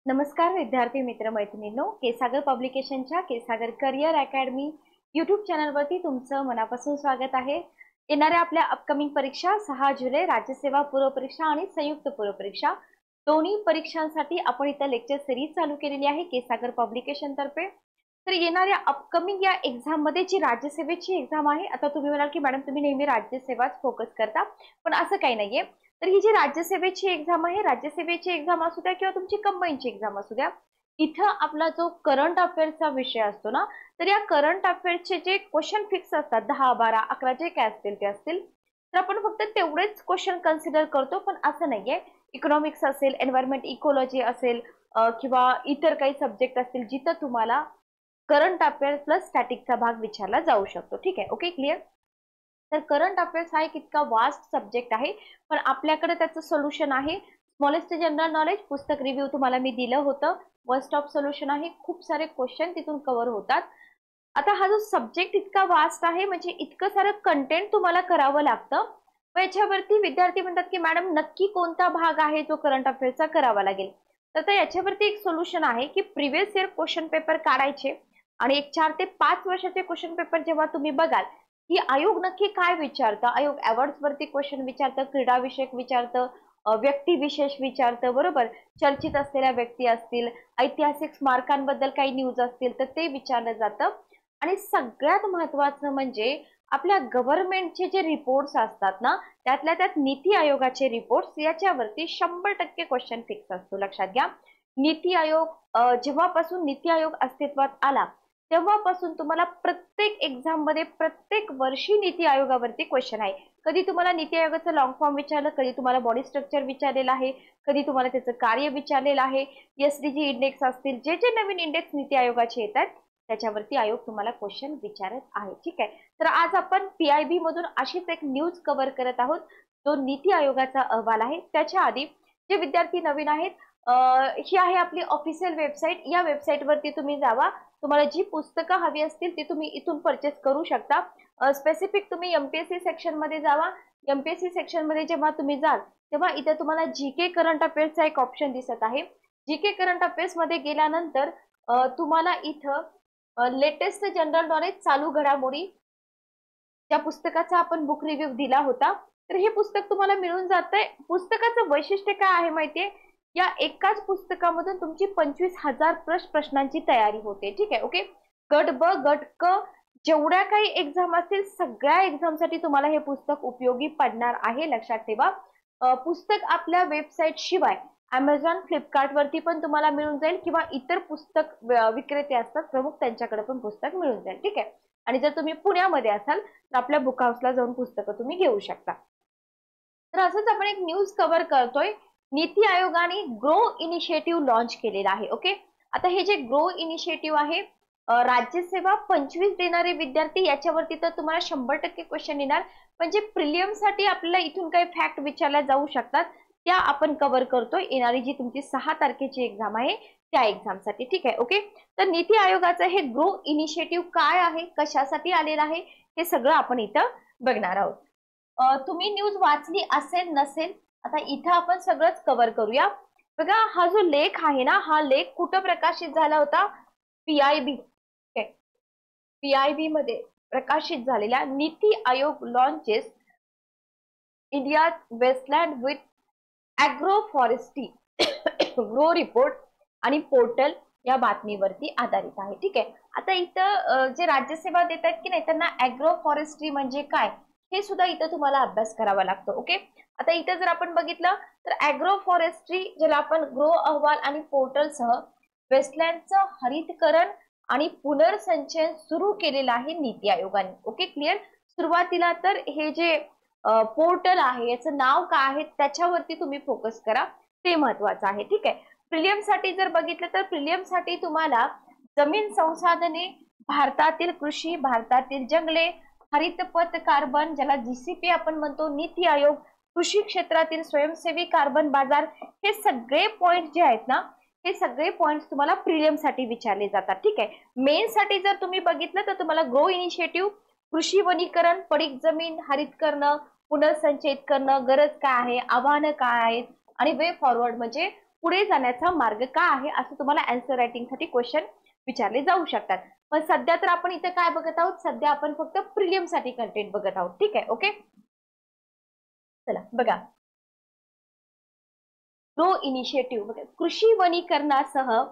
नमस्कार विद्यार्थी मित्र मैत्रिणींनो, केसागर पब्लिकेशनच्या केसागर करिअर अकॅडमी यूट्यूब चॅनलवरती तुमचं मनापासून स्वागत आहे। येणाऱ्या आपल्या अपकमिंग परीक्षा 6 जुलै राज्यसेवा पूर्व परीक्षा आणि संयुक्त पूर्व परीक्षा दोन्ही परीक्षांसाठी आपण इथं लेक्चर सिरीज चालू केलेली आहे केसागर पब्लिकेशन तर्फे। तर येणाऱ्या अपकमिंग या एक्झाम मध्ये जी राज्यसेवेची एक्झाम आहे, आता तुम्ही म्हणाल की मॅडम तुम्ही नेहमी राज्यसेवाच फोकस करता, पण असं काही नाहीये। तर ही जी राज्यसेवेची एक्झाम आहे, राज्यसेवेची एक्झाम असू द्या किंवा तुमची कंबाईनची एक्झाम असू द्या, इथं आपला जो करंट अफेअर्सचा विषय असतो ना, तर या करंट अफेअर्सचे जे क्वेश्चन फिक्स असतात 10, 12, 11 जे काय असतील ते असतील, तर आपण फक्त तेवढेच क्वेश्चन कन्सिडर करतो, पण असं नाहीये। इकॉनॉमिक्स असेल, एन्व्हायरमेंट इकॉलॉजी असेल किंवा इतर काही सब्जेक्ट असतील जिथं तुम्हाला करंट अफेअर्स प्लस स्टॅटिकचा भाग विचारला जाऊ शकतो। ठीक आहे, ओके, क्लिअर। तर करंट अफेअर्स हा एक इतका वास्ट सब्जेक्ट आहे, पण आपल्याकडे त्याचं सोल्युशन आहे। स्मॉलेस्ट जनरल नॉलेज पुस्तक रिव्ह्यू तुम्हाला मी दिलं होतं, वन स्टॉप सोल्युशन आहे, खूप सारे क्वेश्चन तिथून कव्हर होतात। आता हा जो सब्जेक्ट इतका वास्ट आहे, म्हणजे इतकं सारं कंटेंट तुम्हाला करावं लागतं, मग याच्यावरती विद्यार्थी म्हणतात की मॅडम नक्की कोणता भाग आहे जो करंट अफेअर्सचा करावा लागेल। तर याच्यावरती एक सोल्युशन आहे की प्रिव्हियस इयर क्वेश्चन पेपर काढायचे आणि एक 4 ते 5 वर्षाचे क्वेश्चन पेपर जेव्हा तुम्ही बघाल की आयोग नक्की काय विचारतं, आयोग अवॉर्ड्स वरती क्वेश्चन विचारतं, क्रीडा विषयक विचारतं, व्यक्ती विशेष विचारतं, बरोबर, चर्चित असलेल्या व्यक्ती असतील, ऐतिहासिक स्मारकांबद्दल काही न्यूज असतील तर ते विचारलं जातं। आणि सगळ्यात महत्त्वाचं म्हणजे आपल्या गव्हर्नमेंटचे जे रिपोर्ट्स असतात ना, त्यातल्या त्यात नीती आयोगाचे रिपोर्ट्स याच्यावरती 100% क्वेश्चन फिक्स असतो। लक्षात घ्या, नीती आयोग जेव्हापासून नीती आयोग अस्तित्वात आला तेव्हापासून तुम्हाला प्रत्येक एक्झाम मध्ये प्रत्येक वर्षी नीती आयोगावरती क्वेश्चन आहे। कधी तुम्हाला नीती आयोगाचं लॉंग फॉर्म विचारलं, कधी तुम्हाला बॉडी स्ट्रक्चर विचारलेलं आहे, कधी तुम्हाला त्याचं कार्य विचारलेलं आहे, एसडीजी इंडेक्स असतील, जे जे नवीन इंडेक्स नीती आयोगाचे येतात त्याच्यावरती आयोग तुम्हाला क्वेश्चन विचारत आहे। ठीक आहे, तर आज आपण पीआयबी मधून अशीच एक न्यूज कव्हर करत आहोत जो नीती आयोगाचा अहवाल आहे। त्याच्या आधी जे विद्यार्थी नवीन आहेत, ही आहे आपली ऑफिशियल वेबसाईट, या वेबसाईट वरती तुम्ही जावा, तुम्हाला जी पुस्तकं हवी असतील ती तुम्ही इथून परचेस करू शकता। स्पेसिफिक तुम्ही एमपीएससी सेक्शन मध्ये जावा, एमपीएससी सेक्शन मध्ये जेव्हा तुम्ही जाल तेव्हा इथे तुम्हाला जीके करंट अफेअर्सचा एक ऑप्शन दिसत आहे। जीके करंट अफेअर्स मध्ये गेल्यानंतर तुम्हाला इथं लेटेस्ट जनरल नॉलेज चालू घडामोडी त्या पुस्तकाचा आपण बुक रिव्ह्यू दिला होता, तर हे पुस्तक तुम्हाला मिळून जातंय। पुस्तकाचं वैशिष्ट्य काय आहे माहितीये, या एकाच पुस्तकामधून तुमची 25,000 प्रश्नांची तयारी होते। ठीक आहे, ओके, गट ब गट क जेवढ्या काही एक्झाम असतील सगळ्या एक्झामसाठी तुम्हाला हे पुस्तक उपयोगी पडणार आहे, लक्षात ठेवा। पुस्तक आपल्या वेबसाईट शिवाय अमेझॉन, फ्लिपकार्ट वरती पण तुम्हाला मिळून जाईल किंवा इतर पुस्तक विक्रेते असतात प्रमुख, त्यांच्याकडे पण पुस्तक मिळून जाईल। ठीक आहे, आणि जर तुम्ही पुण्यामध्ये असाल तर आपल्या बुक हाऊसला जाऊन पुस्तकं तुम्ही घेऊ शकता। तर असंच आपण एक न्यूज कव्हर करतोय, नीती आयोगाने ग्रो इनिशिएटिव्ह लॉन्च केलेला आहे। ओके, आता हे जे ग्रो इनिशिएटिव्ह आहे, राज्यसेवा 25 देणारे विद्यार्थी याच्यावरती तर तुम्हाला 100% क्वेश्चन येणार, म्हणजे प्रिलियम साठी आपल्याला इथून काही फॅक्ट विचारल्या जाऊ शकतात, त्या आपण कव्हर करतोय येणारी जी तुमची 6 तारखेची एक्झाम आहे त्या एक्झामसाठी। ठीक आहे, ओके, तर नीती आयोगाचं हे ग्रो इनिशिएटिव्ह काय आहे, कशासाठी आलेलं आहे, हे सगळं आपण इथं बघणार आहोत। तुम्ही न्यूज वाचली असेल नसेल, आता इथं आपण सगळंच कव्हर करूया। बघा, हा जो लेख आहे ना, हा लेख कुठं प्रकाशित झाला होता, पीआयबी, पीआयबी मध्ये प्रकाशित झालेल्या NITI Aayog launches India Westland with agro forestry grow report आणि पोर्टल या बातमीवरती आधारित आहे। ठीक आहे, आता इथं जे राज्यसेवा देतात की नाही त्यांना अॅग्रो फॉरेस्ट्री म्हणजे काय हे सुद्धा इथं तुम्हाला अभ्यास करावा लागतो। ओके, आता इथं जर आपण बघितलं तर अॅग्रो फॉरेस्ट्री ज्याला आपण ग्रो अहवाल आणि पोर्टल सह वेस्टलँडचं हरितकरण आणि पुनर्संचयन सुरू केलेलं आहे नीती आयोगाने। Okay, clear. सुरुवातीला तर हे जे पोर्टल आहे याचं नाव काय आहे त्याच्यावरती तुम्ही फोकस करा, ते महत्वाचं आहे। ठीक आहे, प्रिलियम साठी जर बघितलं तर प्रिलियम साठी तुम्हाला जमीन संसाधने, भारतातील कृषी, भारतातील जंगले, हरितपथ कार्बन ज्याला जीसीपी आपण म्हणतो, नीती आयोग, कृषी क्षेत्रातील स्वयंसेवी कार्बन बाजार, हे सगळे पॉइंट जे आहेत ना, हे सगळे पॉइंट्स तुम्हाला प्रिलियम साठी विचारले जातात। ठीक आहे, मेन साठी जर तुम्ही बघितलं तर तुम्हाला ग्रो इनिशिएटिव्ह, कृषी वनीकरण, पडीक जमीन हरित करणं, पुनर्संचयित करणं, गरज काय आहे, आव्हानं काय आहेत आणि वे फॉरवर्ड म्हणजे पुढे जाण्याचा मार्ग काय आहे असं तुम्हाला आन्सर रायटिंग साठी क्वेश्चन विचारले जाऊ शकतात. पण सध्या तर आपण इथे काय बघत आहोत, सध्या आपण फक्त प्रिलियम साठी कंटेंट बघत आहोत. ठीक आहे, ओके. चला बघा, ग्रो इनिशिएटिव्ह बघा, कृषी वनीकरणासह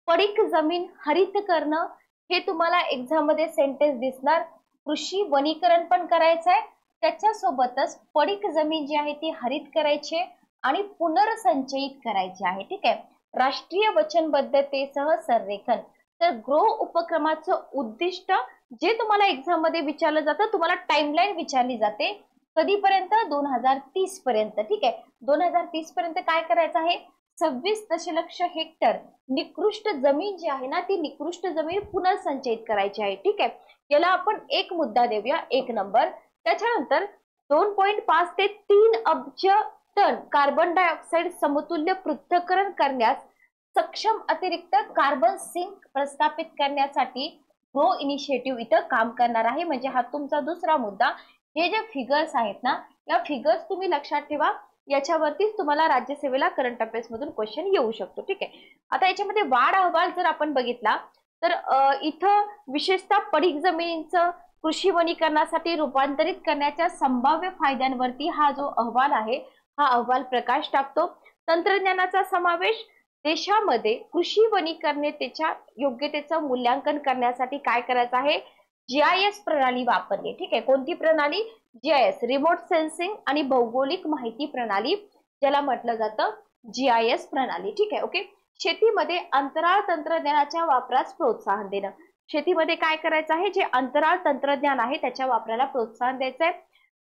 पडीक जमीन हरित करणं, हे तुम्हाला एक्झाम मध्ये सेंटेन्स दिसणार. कृषी वनीकरण पण करायचंय, त्याच्यासोबतच पडीक जमीन जी आहे ती हरित करायची आणि पुनर्संचयित करायची आहे. ठीक आहे, राष्ट्रीय वचनबद्धतेसह संरेखन. तर ग्रो उपक्रमाचं उद्दिष्ट जे तुम्हाला एक्झाम मध्ये विचारलं जातं, तुम्हाला टाइमलाईन विचारली जाते कधीपर्यंत, 2030 पर्यंत. ठीक आहे, 2030 पर्यंत काय करायचं आहे, 26 दशलक्ष हेक्टर निकृष्ट जमीन जी आहे ना, ती निकृष्ट जमीन पुनर्संचयित करायची आहे. ठीक आहे, याला आपण एक मुद्दा देऊया, 1 नंबर. त्याच्यानंतर 2.5 ते 3 अब्ज टन कार्बन डायऑक्साईड समतुल्य पृथक्करण करण्यास सक्षम अतिरिक्त कार्बन सिंक प्रस्थापित करण्यासाठी ग्रो इनिशिएटिव्ह इथं काम करणार आहे. म्हणजे हा तुमचा दुसरा मुद्दा. हे जे फिगर्स आहेत ना, या फिगर्स तुम्ही लक्षात ठेवा, याच्यावरतीच तुम्हाला राज्यसेवेला करंट अफेअर्स मधून क्वेश्चन येऊ शकतो. ठीक आहे, आता याच्यामध्ये वाढ अहवाल जर आपण बघितला तर इथं विशेषतः पडीक जमिनींचं कृषी वनीकरणासाठी रूपांतरित करण्याच्या संभाव्य फायद्यांवरती हा जो अहवाल आहे, हा अहवाल प्रकाश टाकतो. तंत्रज्ञानाचा समावेश, देशामध्ये कृषी वनीकरणतेच्या योग्यतेचं मूल्यांकन करण्यासाठी काय करायचं आहे, जीआयएस प्रणाली वापरली. ठीक आहे, कोणती प्रणाली, जीआयएस, रिमोट सेन्सिंग आणि भौगोलिक माहिती प्रणाली, ज्याला म्हटलं जातं जीआयएस प्रणाली. ठीक आहे, ओके. शेतीमध्ये अंतराळ तंत्रज्ञानाच्या वापरास प्रोत्साहन देणं. शेतीमध्ये काय करायचं आहे, जे अंतराळ तंत्रज्ञान आहे त्याच्या वापराला प्रोत्साहन द्यायचं आहे.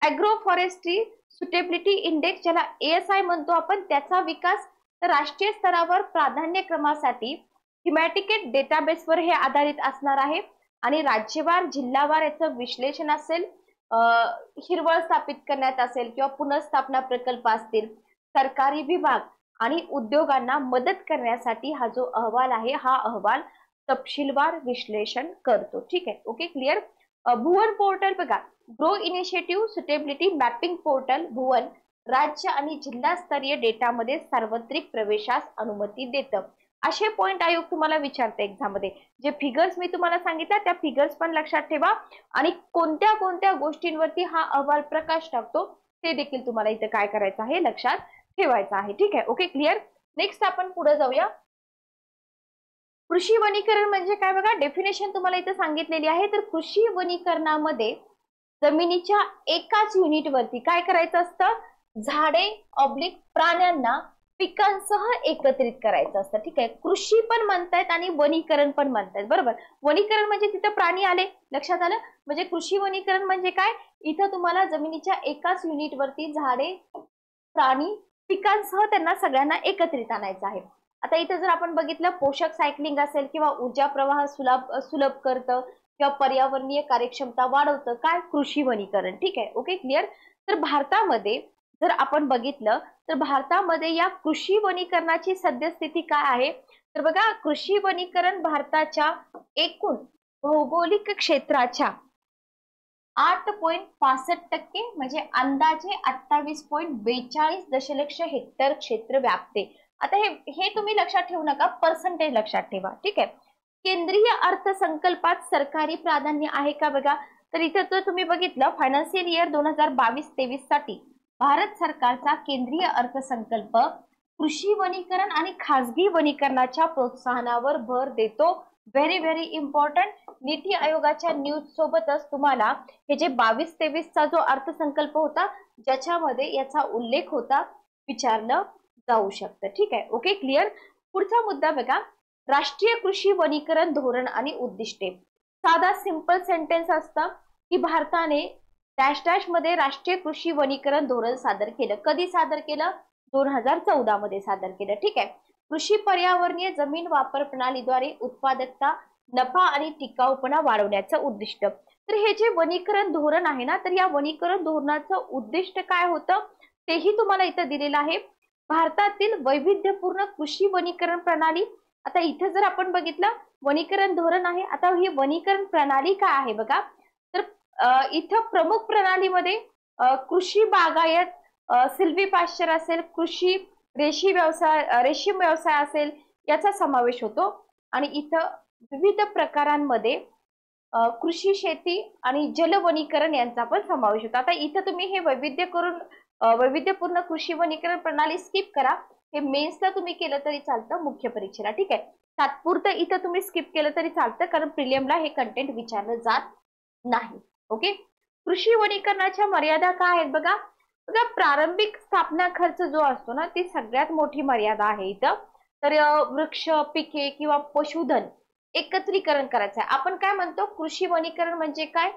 अॅग्रो फॉरेस्ट्री सुटेबिलिटी इंडेक्स, ज्याला एएसआय म्हणतो आपण, त्याचा विकास. तर राष्ट्रीय स्तरावर प्राधान्यक्रमासाठी थीमॅटिक डेटाबेसवर हे आधारित असणार आहे आणि राज्यवार जिल्हावार याचं विश्लेषण असेल, हिरवळ स्थापित करण्यात असेल किंवा पुनर्स्थापना प्रकल्प असतील, सरकारी विभाग आणि उद्योगांना मदत करण्यासाठी हा जो अहवाल आहे, हा अहवाल तपशीलवार विश्लेषण करतो. ठीक आहे, ओके, क्लिअर. भुवन पोर्टल बघा, grow initiative suitability mapping portal Bhuvan राज्य आणि जिल्हास्तरीय डेटामध्ये सार्वत्रिक प्रवेशास अनुमती देतं. असे पॉइंट आयोग तुम्हाला विचारते एक्झाम मध्ये. जे फिगर्स मी तुम्हाला सांगितल्या त्या फिगर्स पण लक्षात ठेवा आणि कोणत्या कोणत्या गोष्टींवरती हा अहवाल प्रकाश टाकतो ते देखील तुम्हाला इथे काय करायचं आहे, लक्षात ठेवायचं आहे. ठीक आहे, ओके, क्लिअर. नेक्स्ट आपण पुढे जाऊया. कृषी वनीकरण म्हणजे काय बघा, डेफिनेशन तुम्हाला इथे सांगितलेली आहे. तर कृषी वनीकरणामध्ये जमिनीच्या एकाच युनिटवरती काय करायचं असतं, झाडे ऑब्लिक प्राण्यांना पिकांसह एकत्रित करायचं असतं. ठीक आहे, कृषी पण म्हणतायत आणि वनीकरण पण म्हणतायत, बरोबर. वनीकरण म्हणजे तिथं प्राणी आले, लक्षात आलं. म्हणजे कृषी वनीकरण म्हणजे काय, इथं तुम्हाला जमिनीच्या एकाच युनिटवरती झाडे, प्राणी, पिकांसह त्यांना सगळ्यांना एकत्रित आणायचं आहे. आता इथे जर आपण बघितलं, पोषक सायकलिंग असेल किंवा ऊर्जा प्रवाह सुलभ करतं किंवा पर्यावरणीय कार्यक्षमता वाढवतं, काय, कृषी वनीकरण. ठीक आहे, ओके, क्लिअर. तर भारतामध्ये जर आपण बघितलं तर भारतामध्ये या कृषी वनीकरणाची सद्यस्थिती काय आहे, तर बघा, कृषी वनीकरण भारताच्या एकूण भौगोलिक क्षेत्राच्या 8.65% म्हणजे अंदाजे 28.42 दशलक्ष हेक्टर क्षेत्र व्यापते. आता हे तुम्ही लक्षात ठेवू नका, पर्सेंटेज लक्षात ठेवा. ठीक आहे, केंद्रीय अर्थसंकल्पात सरकारी प्राधान्य आहे का बघा. तर इथे जर तुम्ही बघितलं, फायनान्शियल इयर 2022-23 साठी भारत सरकारचा केंद्रीय अर्थसंकल्प कृषी वनीकरण आणि खासगी वनीकरणाच्या प्रोत्साहनावर भर देतो. Very very important. नीती आयोगाच्या न्यूज सोबतच तुम्हाला हे जे 22-23 चा जो अर्थसंकल्प होता, ज्याच्यामध्ये याचा उल्लेख होता, विचारलं जाऊ शकतं. ठीक आहे, ओके, क्लिअर. पुढचा मुद्दा बघा, राष्ट्रीय कृषी वनीकरण धोरण आणि उद्दिष्टे. साधा सिंपल सेंटेन्स असतं की भारताने डॅश डॅश मध्ये राष्ट्रीय कृषी वनीकरण धोरण सादर केलं. कधी सादर केलं, 2014 मध्ये सादर केलं. ठीक आहे, कृषी पर्यावरणीय जमीन वापर प्रणालीद्वारे उत्पादकता, नफा आणि टिकाऊपणा वाढवण्याचं उद्दिष्ट. तर हे जे वनीकरण धोरण आहे ना, तर या वनीकरण धोरणाचं उद्दिष्ट काय होतं तेही तुम्हाला इथं दिलेलं आहे. भारतातील वैविध्यपूर्ण कृषी वनीकरण प्रणाली. आता इथे जर आपण बघितलं, वनीकरण धोरण आहे, आता ही वनीकरण प्रणाली काय आहे बघा. तर इथं प्रमुख प्रणालीमध्ये कृषी बागायत, सिल्व्ही पाश्चर असेल, कृषी रेशीम व्यवसाय असेल याचा समावेश होतो. आणि इथं विविध प्रकारांमध्ये कृषी शेती आणि जलवनीकरण यांचा पण समावेश होतो. आता इथं तुम्ही हे वैविध्यपूर्ण कृषी वनीकरण प्रणाली स्किप करा. हे मेन्सला तुम्ही केलं तरी चालतं, मुख्य परीक्षेला. ठीक आहे, तात्पुरतं इथं तुम्ही स्किप केलं तरी चालतं, कारण प्रिलियमला हे कंटेंट विचारलं जात नाही. ओके, कृषी वनीकरणाच्या मर्यादा काय आहेत बघा. बघा, प्रारंभिक स्थापना खर्च जो असतो ना, ती सगळ्यात मोठी मर्यादा आहे इथं. तर वृक्ष, पिके किंवा पशुधन एकत्रीकरण करायचं आहे. आपण काय म्हणतो, कृषी वनीकरण म्हणजे काय,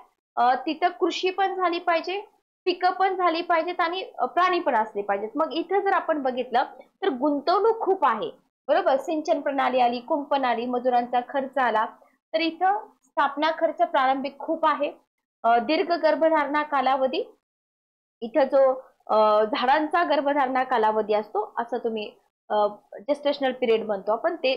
तिथं कृषी पण झाली पाहिजे, पिकं पण झाली पाहिजेत आणि प्राणी पण असले पाहिजेत. मग इथं जर आपण बघितलं तर गुंतवणूक खूप आहे, बरोबर. सिंचन प्रणाली आली, कुंपण आली, मजुरांचा खर्च आला. तर इथं स्थापना खर्च प्रारंभिक खूप आहे. दीर्घ गर्भधारणा कालावधी, इथं जो झाडांचा गर्भधारणा कालावधी असतो, असं तुम्ही जेस्टेशनल पिरियड म्हणतो आपण, ते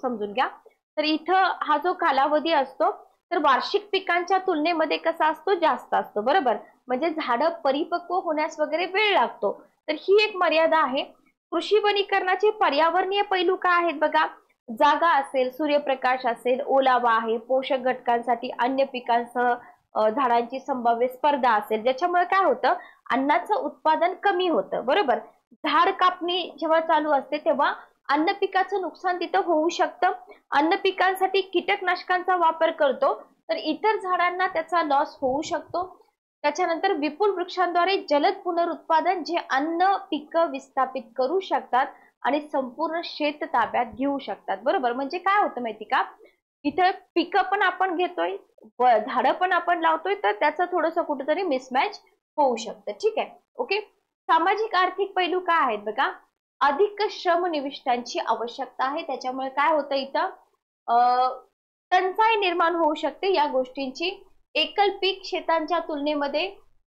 समजून घ्या. तर इथं हा जो कालावधी असतो तर वार्षिक पिकांच्या तुलनेमध्ये कसा असतो, जास्त असतो, बरोबर. म्हणजे झाडं परिपक्व होण्यास वगैरे वेळ लागतो. तर ही एक मर्यादा आहे. कृषी वनीकरणाचे पर्यावरणीय पैलू काय आहेत बघा. जागा असेल, सूर्यप्रकाश असेल, ओलावा आहे, पोषक घटकांसाठी अन्य पिकांसह झाडांची संभाव्य स्पर्धा असेल, ज्याच्यामुळे काय होतं, अन्नाचं उत्पादन कमी होतं, बरोबर. झाड कापणी जेव्हा चालू असते तेव्हा अन्न पिकाचं नुकसान तिथं होऊ शकतं. अन्न पिकांसाठी कीटकनाशकांचा वापर करतो तर इतर झाडांना त्याचा लॉस होऊ शकतो. त्याच्यानंतर विपुल वृक्षांद्वारे जलद पुनरुत्पादन, जे अन्न पिकं विस्थापित करू शकतात आणि संपूर्ण शेत ताब्यात घेऊ शकतात, बरोबर. म्हणजे काय होतं माहिती का, इथे पिकं पण आपण घेतोय, झाडं पण आपण लावतोय, तर त्याचं थोडंसं कुठेतरी मिसमॅच होऊ शकतं. ठीक आहे, ओके. सामाजिक आर्थिक पैलू काय आहेत बघा. अधिक श्रमनिविष्ठांची आवश्यकता आहे, त्याच्यामुळे काय होतं इथं, टंचाई निर्माण होऊ शकते या गोष्टींची. एकल पीक शेतांच्या तुलनेमध्ये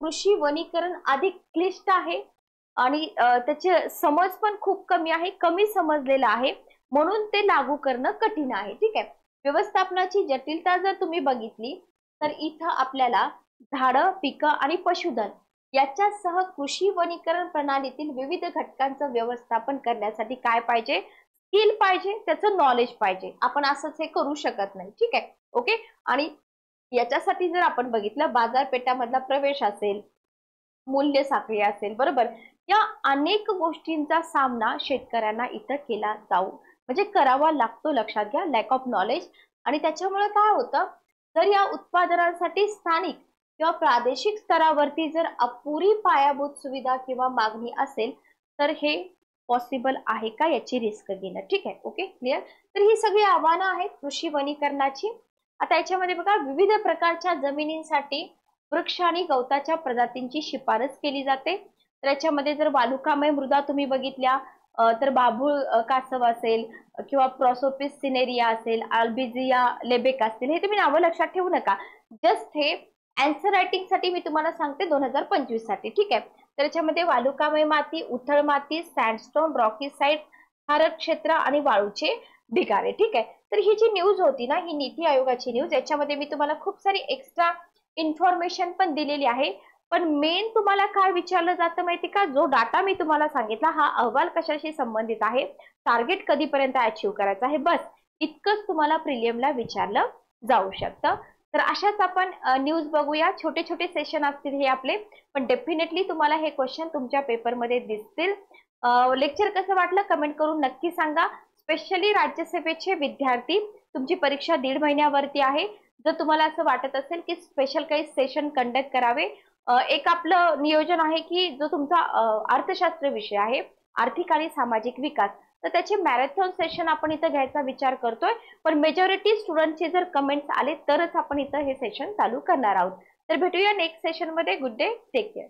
कृषी वनीकरण अधिक क्लिष्ट आहे आणि त्याचे समज पण खूप कमी आहे, कमी समजलेलं आहे, म्हणून ते लागू करणं कठीण आहे. ठीक आहे, व्यवस्थापनाची जटिलता जर तुम्ही बघितली तर इथं आपल्याला झाडं, पिकं आणि पशुधन याच्यासह कृषी वनीकरण प्रणालीतील विविध घटकांचं व्यवस्थापन करण्यासाठी काय पाहिजे, स्किल पाहिजे, त्याचं नॉलेज पाहिजे. आपण असंच हे करू शकत नाही. ठीक आहे, ओके. आणि याच्यासाठी जर आपण बघितलं, बाजारपेठामधला प्रवेश असेल, मूल्य साखळी असेल, बरोबर, या अनेक गोष्टींचा सामना शेतकऱ्यांना इथं केला म्हणजे करावा लागतो. लक्षात घ्या, लॅक ऑफ नॉलेज. आणि त्याच्यामुळे काय होतं, जर या उत्पादनांसाठी स्थानिक किंवा प्रादेशिक स्तरावरती जर अपुरी पायाभूत सुविधा किंवा मागणी असेल तर हे पॉसिबल आहे का याची रिस्क घेणं. ठीक आहे, ओके, क्लिअर. तर ही सगळी आव्हानं आहेत कृषी वनीकरणाची. आता याच्यामध्ये बघा, विविध प्रकारच्या जमिनींसाठी वृक्ष आणि गवताच्या प्रजातींची शिफारस केली जाते. तर याच्यामध्ये जर वालुकामय मृदा तुम्ही बघितल्या तर बाभूळ कासव असेल किंवा प्रोसोपिस सिनेरिया असेल, अल्बिजिया लेबेक असतील, हे तुम्ही नावं लक्षात ठेवू नका. जस्ट हे आन्सर रायटिंग साठी मी तुम्हाला सांगते 2025 साठी. ठीक आहे, तर याच्यामध्ये वालुकामय माती, उथळ माती, सँडस्टोन, रॉकी साइड, खारट क्षेत्र आणि वाळूचे ढिगारे. ठीक आहे, तर ही जी न्यूज होती ना, ही नीती आयोगाची न्यूज, याच्यामध्ये मी तुम्हाला खूप सारी एक्स्ट्रा इन्फॉर्मेशन पण दिलेली आहे. पण मेन तुम्हाला काय विचारलं जातं माहिती का, जो डाटा मी तुम्हाला सांगितला हा अहवाल कशाशी संबंधित आहे, टार्गेट कधीपर्यंत अचीव करायचं आहे, बस इतकंच तुम्हाला प्रिलियमला विचारलं जाऊ शकतं. तर अशाच आपण न्यूज बघूया. छोटे छोटे सेशन असतील हे आपले, पण डेफिनेटली तुम्हाला हे क्वेश्चन तुमच्या पेपरमध्ये दिसतील. लेक्चर कसं वाटलं कमेंट करून नक्की सांगा. स्पेशली राज्यसेवेचे विद्यार्थी, तुमची परीक्षा 1.5 महिन्यावरती आहे. जर तुम्हाला असं वाटत असेल की स्पेशल काही सेशन कंडक्ट करावे, एक आपलं नियोजन आहे की जो तुमचा अर्थशास्त्र विषय आहे, आर्थिक आणि सामाजिक विकास, तर त्याचे मॅरेथॉन सेशन आपण इथं घ्यायचा विचार करतोय. पण मेजॉरिटी स्टुडंटचे जर कमेंट्स आले तरच आपण इथं हे सेशन चालू करणार आहोत. तर भेटूया नेक्स्ट सेशन मध्ये. Good day, take care.